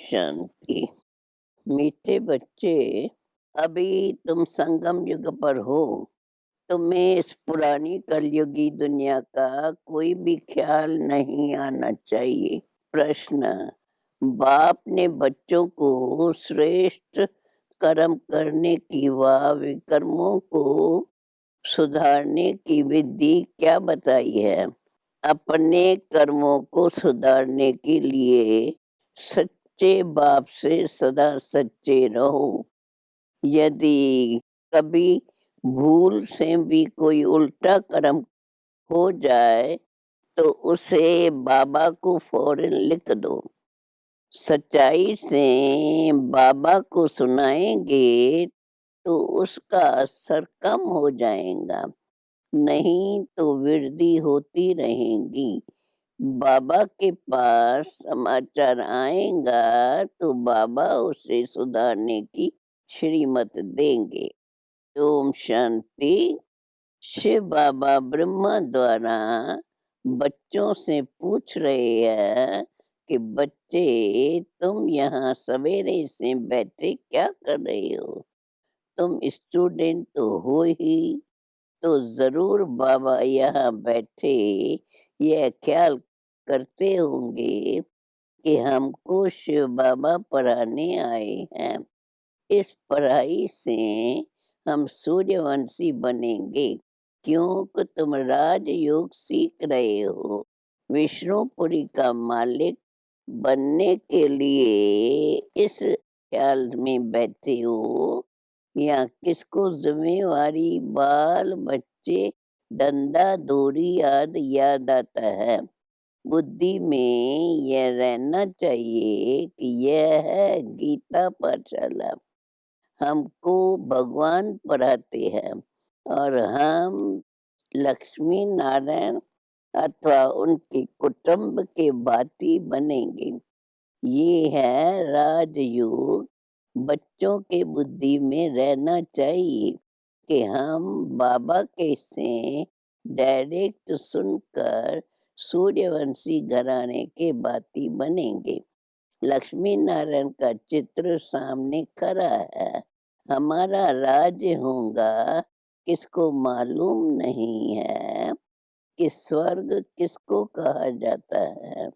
शांति। मीठे बच्चे, अभी तुम संगम युग पर हो। तुम्हें इस पुरानी कलयुगी दुनिया का कोई भी ख्याल नहीं आना चाहिए। प्रश्न: बाप ने बच्चों को श्रेष्ठ कर्म करने की व विकर्मों को सुधारने की विधि क्या बताई है? अपने कर्मों को सुधारने के लिए सच्चे बाप से सदा सच्चे रहो। यदि कभी भूल से भी कोई उल्टा कर्म हो जाए तो उसे बाबा को फौरन लिख दो। सच्चाई से बाबा को सुनाएंगे तो उसका असर कम हो जाएगा, नहीं तो वृद्धि होती रहेगी। बाबा के पास समाचार आएगा तो बाबा उसे सुधारने की श्रीमत देंगे। ओम शांति। शिव बाबा ब्रह्मा द्वारा बच्चों से पूछ रहे हैं कि बच्चे, तुम यहाँ सवेरे से बैठे क्या कर रहे हो? तुम स्टूडेंट तो हो ही, तो जरूर बाबा यहाँ बैठे यह ख्याल करते होंगे कि हमको शिव बाबा पढ़ाने आए हैं। इस पढ़ाई से हम सूर्यवंशी बनेंगे, क्योंकि तुम राजयोग सीख रहे हो। विष्णुपुरी का मालिक बनने के लिए इस ख्याल में बैठे हो, या किसको जिम्मेवारी बाल बच्चे धंधा दूरी आदि याद आता है? बुद्धि में यह रहना चाहिए कि यह है गीता पाठशाला। हमको भगवान पढ़ाते हैं और हम लक्ष्मी नारायण अथवा उनके कुटुंब के भांति बनेंगे। ये है राजयोग। बच्चों के बुद्धि में रहना चाहिए कि हम बाबा के से डायरेक्ट सुनकर सूर्यवंशी घराने के भांति बनेंगे। लक्ष्मी नारायण का चित्र सामने खड़ा है। हमारा राज्य होगा, किसको मालूम नहीं है कि स्वर्ग किसको कहा जाता है।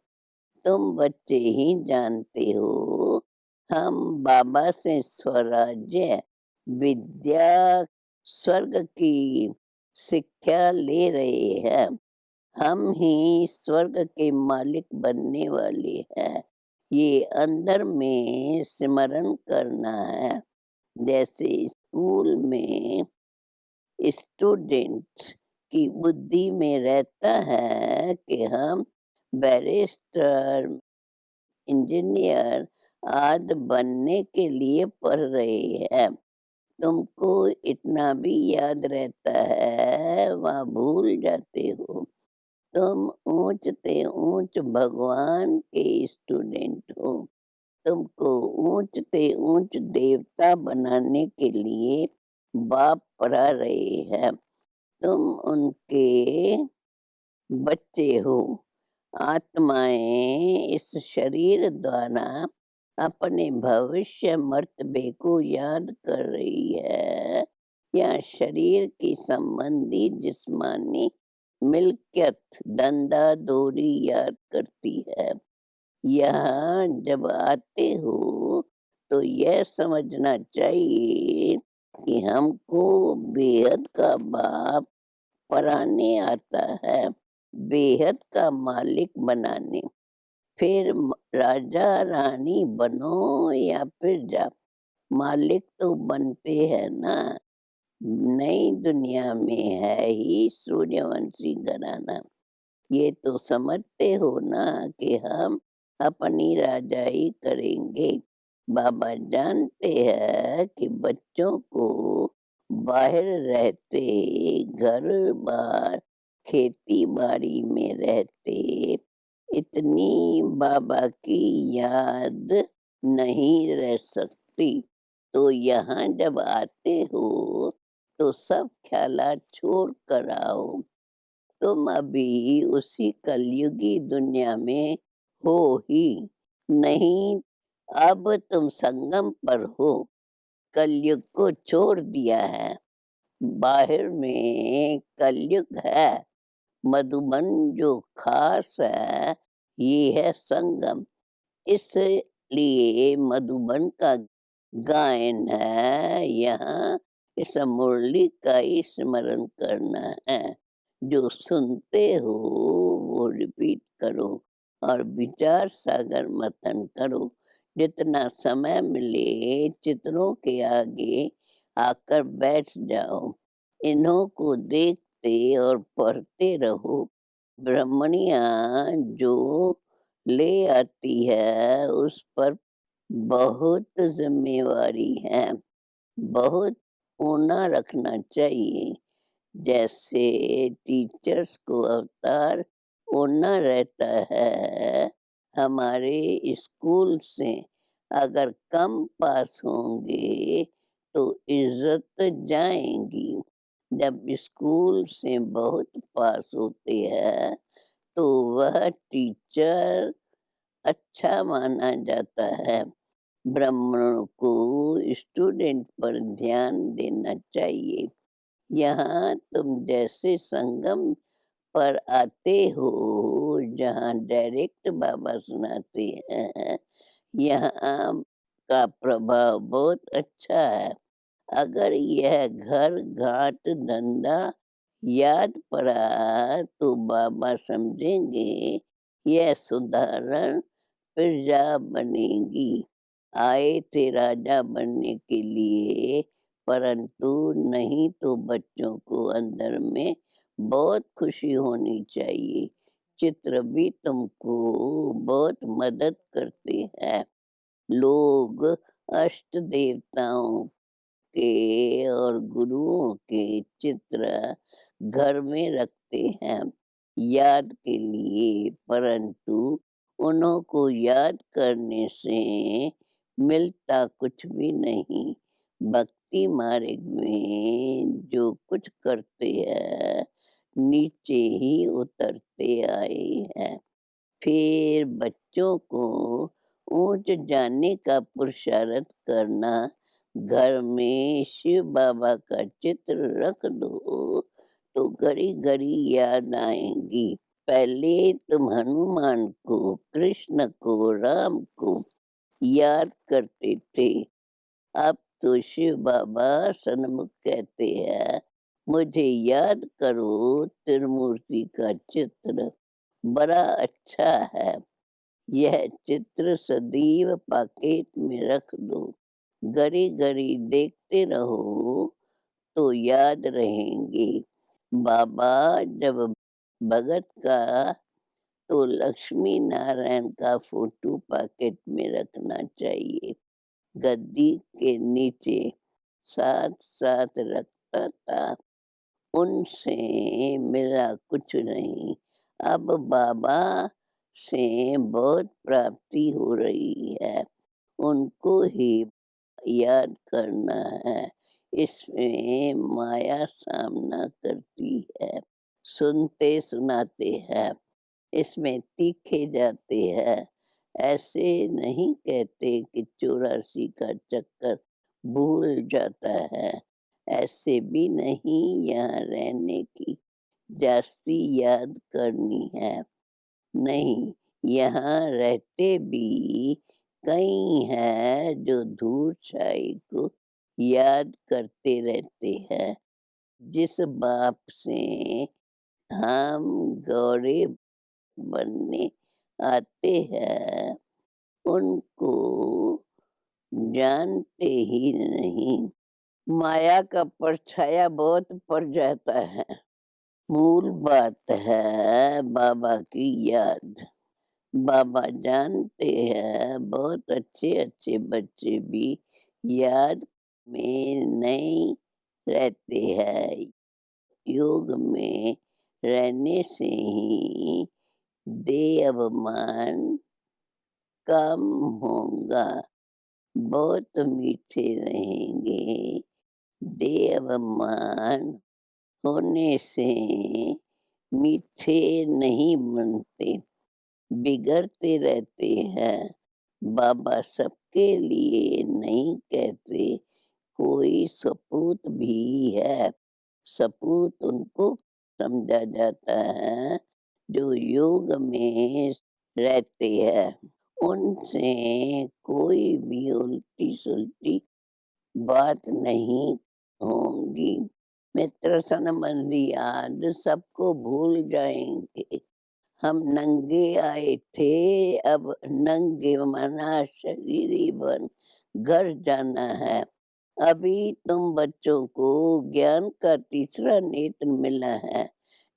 तुम बच्चे ही जानते हो। हम बाबा से स्वराज्य, विद्या, स्वर्ग की शिक्षा ले रहे हैं। हम ही स्वर्ग के मालिक बनने वाले हैं। ये अंदर में सिमरन करना है। जैसे स्कूल में स्टूडेंट की बुद्धि में रहता है कि हम बैरिस्टर, इंजीनियर आदि बनने के लिए पढ़ रहे हैं। तुमको इतना भी याद रहता है, वह भूल जाते हो। तुम ऊंचते ऊंच भगवान के स्टूडेंट हो। तुमको ऊंचते ऊंच देवता बनाने के लिए बाप पढ़ा रहे हैं। तुम उनके बच्चे हो। आत्माएं इस शरीर द्वारा अपने भविष्य मर्तबे को याद कर रही है, या शरीर की संबंधी जिस्मानी मिल्कियत धंधा दूरी याद करती है। यहाँ जब आते हो तो यह समझना चाहिए कि हमको बेहद का बाप पढ़ाने आता है, बेहद का मालिक बनाने। फिर राजा रानी बनो या फिर जा, मालिक तो बनते हैं ना। नई दुनिया में है ही सूर्यवंशी घराना। ये तो समझते हो ना कि हम अपनी राजाई करेंगे। बाबा जानते हैं कि बच्चों को बाहर रहते, घर बार खेती बाड़ी में रहते इतनी बाबा की याद नहीं रह सकती। तो यहाँ जब आते हो तो सब ख्यालात छोड़ कर आओ। तुम अभी उसी कलयुगी दुनिया में हो ही नहीं। अब तुम संगम पर हो, कलयुग को छोड़ दिया है। बाहर में कलयुग है, मधुबन जो खास है, ये है संगम। इसलिए मधुबन का गायन है यहाँ, इस मुरली का ही स्मरण करना है। जो सुनते हो वो रिपीट करो और विचार सागर मंथन करो। जितना समय मिले चित्रों के आगे आकर बैठ जाओ, इन्हों को देखते और पढ़ते रहो। ब्रह्मणियाँ जो ले आती है उस पर बहुत ज़िम्मेवारी है, बहुत ऊना रखना चाहिए। जैसे टीचर्स को अवतार ऊना रहता है, हमारे स्कूल से अगर कम पास होंगे तो इज़्ज़त जाएँगी। जब स्कूल से बहुत पास होते हैं तो वह टीचर अच्छा माना जाता है। ब्राह्मणों को स्टूडेंट पर ध्यान देना चाहिए। यहाँ तुम जैसे संगम पर आते हो जहाँ डायरेक्ट बाबा सुनाते हैं, यहाँ का प्रभाव बहुत अच्छा है। अगर यह घर घाट धंधा याद पड़ा तो बाबा समझेंगे यह सुधारण प्रजा बनेगी। आए थे राजा बनने के लिए, परंतु नहीं तो बच्चों को अंदर में बहुत खुशी होनी चाहिए। चित्र भी तुमको बहुत मदद करते हैं। लोग अष्ट देवताओं के और गुरुओं के चित्र घर में रखते हैं याद के लिए, परंतु उन्हों को याद करने से मिलता कुछ भी नहीं। भक्ति मार्ग में जो कुछ करते हैं नीचे ही उतरते आए हैं। फिर बच्चों को ऊंच जाने का पुरुषार्थ करना। घर में शिव बाबा का चित्र रख दो तो घड़ी घड़ी याद आएंगी। पहले तुम हनुमान को, कृष्ण को, राम को याद करते थे, अब तो शिव बाबा सन्मुख कहते हैं, मुझे याद करो। त्रिमूर्ति का चित्र बड़ा अच्छा है। यह चित्र सदैव पॉकेट में रख दो, घड़ी घड़ी देखते रहो तो याद रहेंगे। बाबा जब भगत का तो लक्ष्मी नारायण का फोटो पॉकेट में रखना चाहिए। गद्दी के नीचे साथ साथ रखता था, उनसे मिला कुछ नहीं। अब बाबा से बहुत प्राप्ति हो रही है, उनको ही याद करना है। इसमें माया सामना करती है, सुनते सुनाते हैं, इसमें तीखे जाते हैं। ऐसे नहीं कहते कि 84 का चक्कर भूल जाता है, ऐसे भी नहीं यहाँ रहने की जास्ती याद करनी है। नहीं, यहाँ रहते भी कई हैं जो धूल छाई को याद करते रहते हैं। जिस बाप से हम गौरे बनने आते हैं उनको जानते ही नहीं। माया का परछाया बहुत पड़ जाता है। मूल बात है बाबा की याद। बाबा जानते हैं बहुत अच्छे अच्छे बच्चे भी याद में नहीं रहते हैं। योग में रहने से ही देह अभिमान कम होगा, बहुत मीठे रहेंगे। देह अभिमान होने से मीठे नहीं बनते, बिगड़ते रहते हैं। बाबा सब उनके लिए नहीं कहते, कोई सपूत भी है। सपूत उनको समझा जाता है जो योग में रहते हैं। उनसे कोई भी उल्टी-सुलटी बात नहीं होगी। मित्र संबंधी आज सबको भूल जाएँगे। हम नंगे आए थे, अब नंगे मना शरीरी बन घर जाना है। अभी तुम बच्चों को ज्ञान का तीसरा नेत्र मिला है,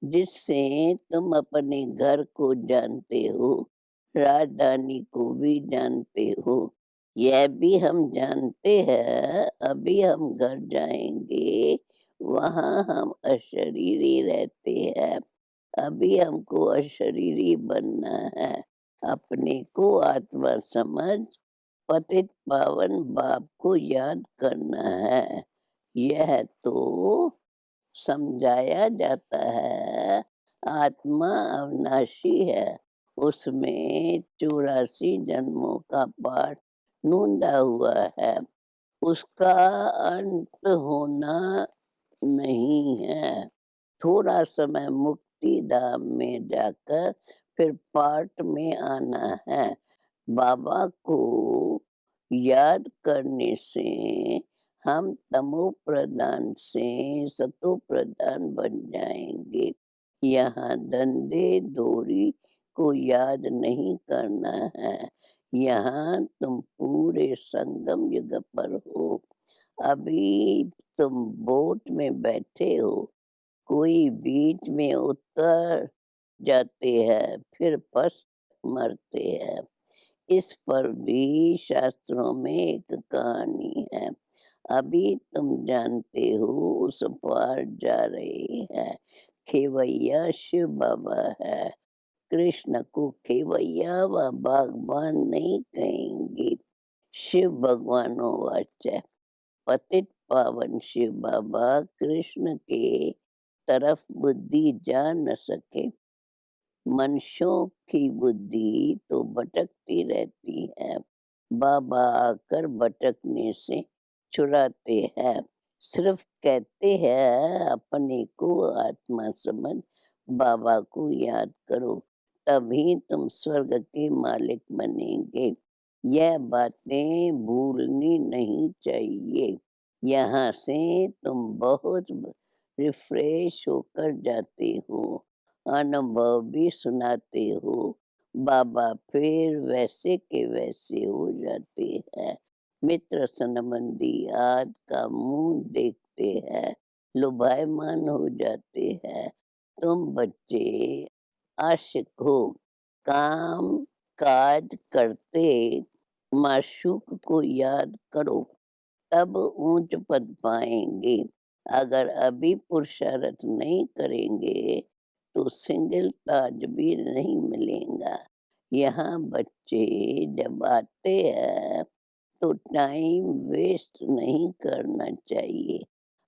जिससे तुम अपने घर को जानते हो, राजधानी को भी जानते हो। यह भी हम जानते हैं, अभी हम घर जाएंगे, वहाँ हम अशरीरी रहते हैं। अभी हमको अशरीरी बनना है, अपने को आत्मा समझ पतित पावन बाप को याद करना है। यह तो समझाया जाता है, आत्मा अविनाशी है, उसमें 84 जन्मों का पाठ नूंदा हुआ है, उसका अंत होना नहीं है। थोड़ा समय मुक्ति धाम में जाकर फिर पाठ में आना है। बाबा को याद करने से हम तमो प्रधान से सतो प्रधान बन जाएंगे। यहाँ धंधे दोरी को याद नहीं करना है। यहाँ तुम पूरे संगम युग पर हो। अभी तुम बोट में बैठे हो, कोई बीच में उतर जाते हैं, फिर फंस मरते हैं। इस पर भी शास्त्रों में एक कहानी है। अभी तुम जानते हो उस पार जा रहे हैं। खेवैया शिव बाबा है। कृष्ण को खेवैया व बागबान नहीं कहेंगे। शिव भगवानो वाचा पतित पावन शिव बाबा कृष्ण के तरफ बुद्धि जा न सके। मनुष्यों की बुद्धि तो भटकती रहती है, बाबा आकर भटकने से छुड़ाते हैं। सिर्फ कहते हैं अपने को आत्मा समझ बाबा को याद करो, तभी तुम स्वर्ग के मालिक बनेंगे। यह बातें भूलनी नहीं चाहिए। यहाँ से तुम बहुत रिफ्रेश होकर जाते हो, अनुभव भी सुनाते हो। बाबा फिर वैसे के वैसे हो जाते हैं। मित्र संबंधी आज का मुंह देखते हैं, लुभायमान हो जाते हैं। तुम बच्चे आशिक हो, काम काज करते माशूक को याद करो, तब ऊंच पद पाएंगे। अगर अभी पुरुषार्थ नहीं करेंगे तो सिंगल ताज भी नहीं मिलेगा। यहाँ बच्चे जब आते हैं तो टाइम वेस्ट नहीं करना चाहिए,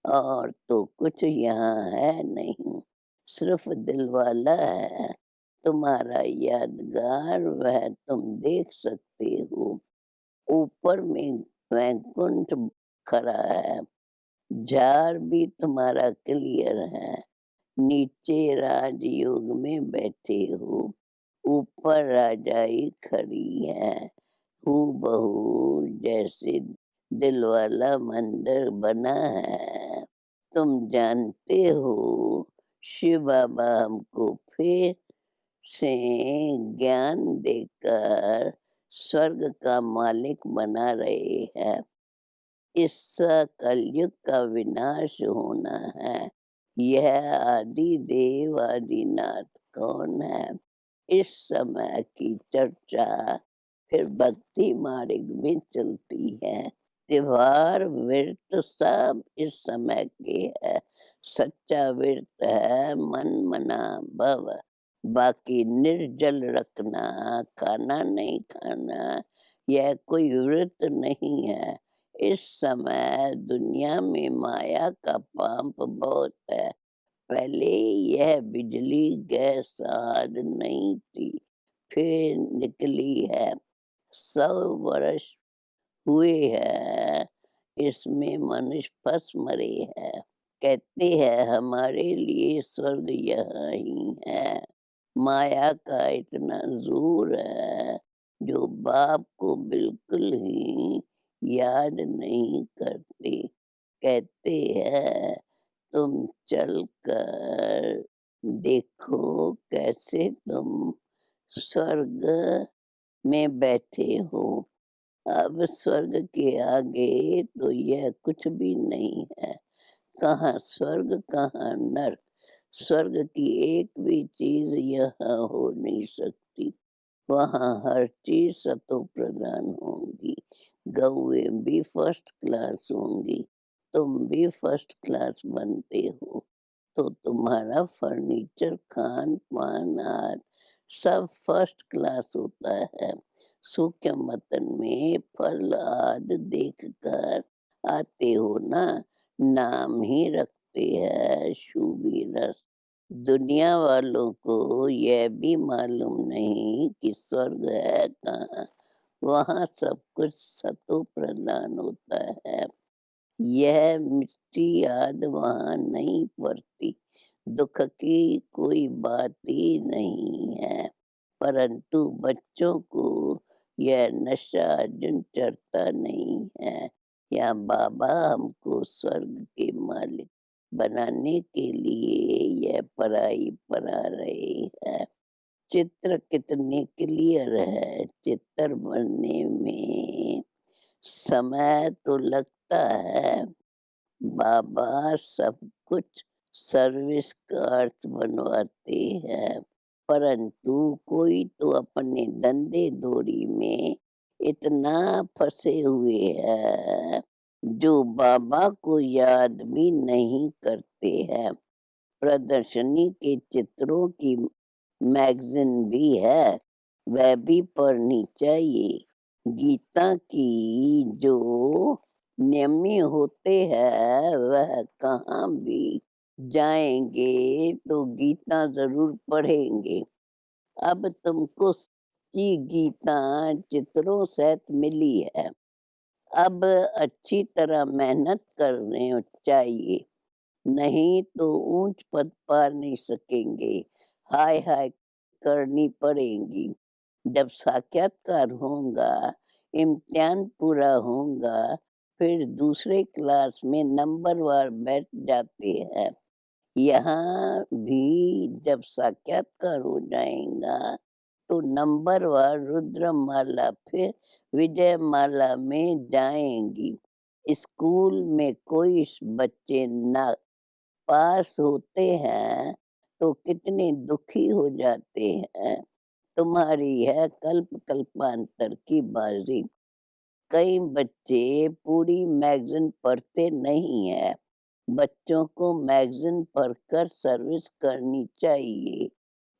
और तो कुछ यहाँ है नहीं, सिर्फ दिलवाला है तुम्हारा यादगार, वह तुम देख सकते हो। ऊपर में वैकुंठ खड़ा है, जार भी तुम्हारा क्लियर है। नीचे राजयोग में बैठे हो, ऊपर राजाई खड़ी है। हूबहू जैसे दिल वाला मंदिर बना है। तुम जानते हो शिव बाबा हमको फिर से ज्ञान देकर स्वर्ग का मालिक बना रहे हैं। इस कलयुग का विनाश होना है। यह आदि देव आदिनाथ कौन है? इस समय की चर्चा फिर भक्ति मार्ग में चलती है। त्योहार व्रत सब इस समय के है। सच्चा व्रत है मन मना भव, बाकी निर्जल रखना, खाना नहीं खाना, यह कोई व्रत नहीं है। इस समय दुनिया में माया का पाप बहुत है। पहले यह बिजली गैस आदि नहीं थी, फिर निकली है। 100 वर्ष हुए हैं, इसमें मनुष्य फँस मरे हैं। कहते हैं हमारे लिए स्वर्ग यहाँ ही है। माया का इतना ज़ोर है, जो बाप को बिल्कुल ही याद नहीं करते। कहते हैं तुम चलकर देखो कैसे तुम स्वर्ग में बैठे हो। अब स्वर्ग के आगे तो यह कुछ भी नहीं है। कहाँ स्वर्ग कहाँ नर्क। स्वर्ग की एक भी चीज़ यहाँ हो नहीं सकती। वहाँ हर चीज़ सतो प्रधान होंगी। गौएँ भी फर्स्ट क्लास होंगी। तुम भी फर्स्ट क्लास बनते हो। तो तुम्हारा फर्नीचर, खान-पान आदि सब फर्स्ट क्लास होता है। सूक्ष्म वतन में फल आदि देखकर आते हो ना, नाम ही रखते हैं शुभी रस। दुनिया वालों को यह भी मालूम नहीं कि स्वर्ग है कहाँ। वहाँ सब कुछ सतो प्रधान होता है। यह मिट्टी याद वहाँ नहीं पड़ती। दुख की कोई बात ही नहीं है। परंतु बच्चों को यह नशा जिन चढ़ता नहीं है। या बाबा हमको स्वर्ग के मालिक बनाने के लिए यह पढ़ाई पढ़ा रहे हैं। चित्र कितने क्लियर है। चित्र बनने में समय तो लगता है। बाबा सब कुछ सर्विस का अर्थ बनवाते हैं। परंतु कोई तो अपने धंधे दोरी में इतना फंसे हुए हैं, जो बाबा को याद भी नहीं करते हैं। प्रदर्शनी के चित्रों की मैगज़ीन भी है, वह भी पढ़नी चाहिए। गीता की जो नियमी होते हैं, वह कहाँ भी जाएँगे तो गीता ज़रूर पढ़ेंगे। अब तुमको सच्ची गीता चित्रों सहित मिली है। अब अच्छी तरह मेहनत करनी चाहिए, नहीं तो ऊँच पद पा नहीं सकेंगे। हाय-हाय करनी पड़ेगी। जब साक्षात्कार होगा, इम्तिहान पूरा होगा, फिर दूसरे क्लास में नंबरवार बैठ जाते हैं। यहाँ भी जब साक्षात्कार हो जाएगा, तो नंबरवार रुद्रमाला फिर विजयमाला में जाएँगी। स्कूल में कोई बच्चे ना पास होते हैं, तो कितने दुखी हो जाते हैं। तुम्हारी है कल्प-कल्पांतर की बाज़ी। कई बच्चे पूरी मैगज़ीन पढ़ते नहीं हैं। बच्चों को मैगज़ीन पढ़कर सर्विस करनी चाहिए।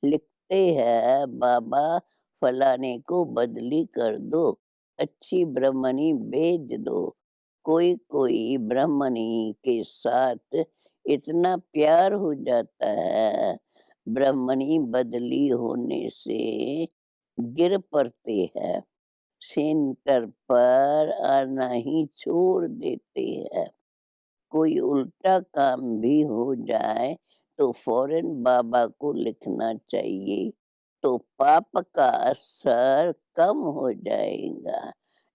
लिखते हैं बाबा फलाने को बदली कर दो, अच्छी ब्रह्मणी भेज दो। कोई-कोई ब्रह्मणी के साथ इतना प्यार हो जाता है, ब्रह्मणी बदली होने से गिर पड़ते हैं। सेंटर पर आना ही छोड़ देते हैं। कोई उल्टा काम भी हो जाए तो फौरन बाबा को लिखना चाहिए, तो पाप का असर कम हो जाएगा,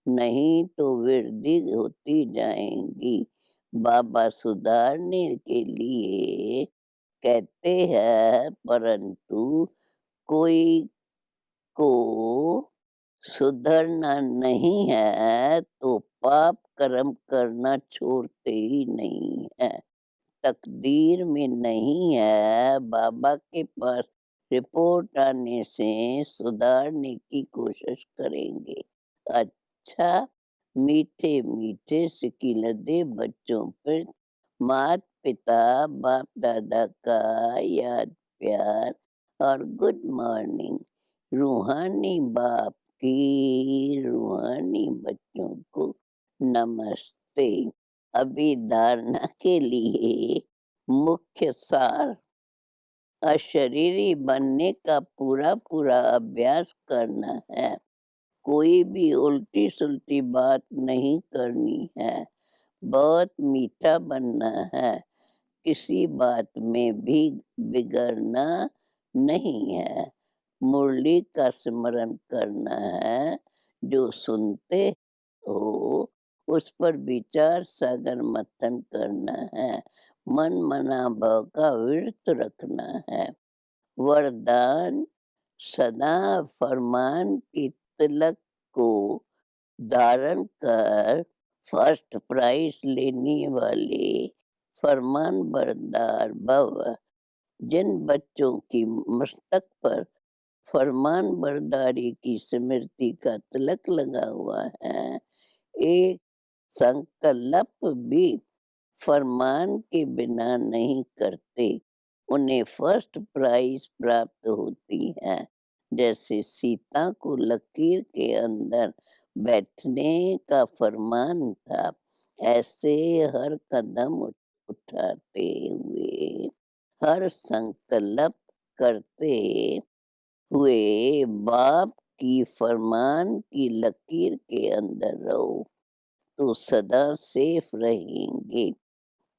नहीं तो वृद्धि होती जाएगी। बाबा सुधारने के लिए कहते हैं, परंतु कोई को सुधरना नहीं है तो पाप कर्म करना छोड़ते ही नहीं है। तकदीर में नहीं है, बाबा के पास रिपोर्ट आने से सुधारने की कोशिश करेंगे। अच्छा, मीठे मीठे सिकिलदे बच्चों पर मात पिता बाप दादा का याद प्यार और गुड मॉर्निंग। रूहानी बाप की रूहानी बच्चों को नमस्ते। अभी धारणा के लिए मुख्य सार। अशरीरी बनने का पूरा पूरा अभ्यास करना है। कोई भी उल्टी-सुलटी बात नहीं करनी है, बहुत मीठा बनना है, किसी बात में भी बिगड़ना नहीं है। मुरली का स्मरण करना है, जो सुनते हो उस पर विचार सागर मंथन करना है, मन-मना-भाव का व्रत रखना है। वरदान सदा फरमान की तिलक को धारण कर फर्स्ट प्राइज लेने वाले फरमान बरदार भव। जिन बच्चों की मस्तक पर फरमान बरदारी की स्मृति का तिलक लगा हुआ है, एक संकल्प भी फरमान के बिना नहीं करते, उन्हें फर्स्ट प्राइज प्राप्त होती है। जैसे सीता को लकीर के अंदर बैठने का फरमान था, ऐसे हर कदम उठाते हुए, हर संकल्प करते हुए बाप की फरमान की लकीर के अंदर रहो, तो सदा सेफ रहेंगे।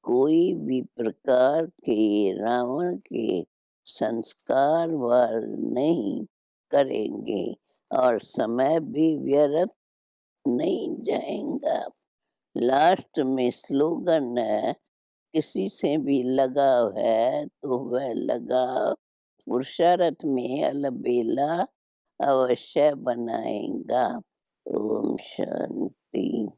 कोई भी प्रकार के रावण के संस्कार वार नहीं करेंगे और समय भी व्यर्थ नहीं जाएगा। लास्ट में स्लोगन है, किसी से भी लगाव है तो वह लगाव पुरुषार्थ में अलबेला अवश्य बनाएगा। ओम शांति।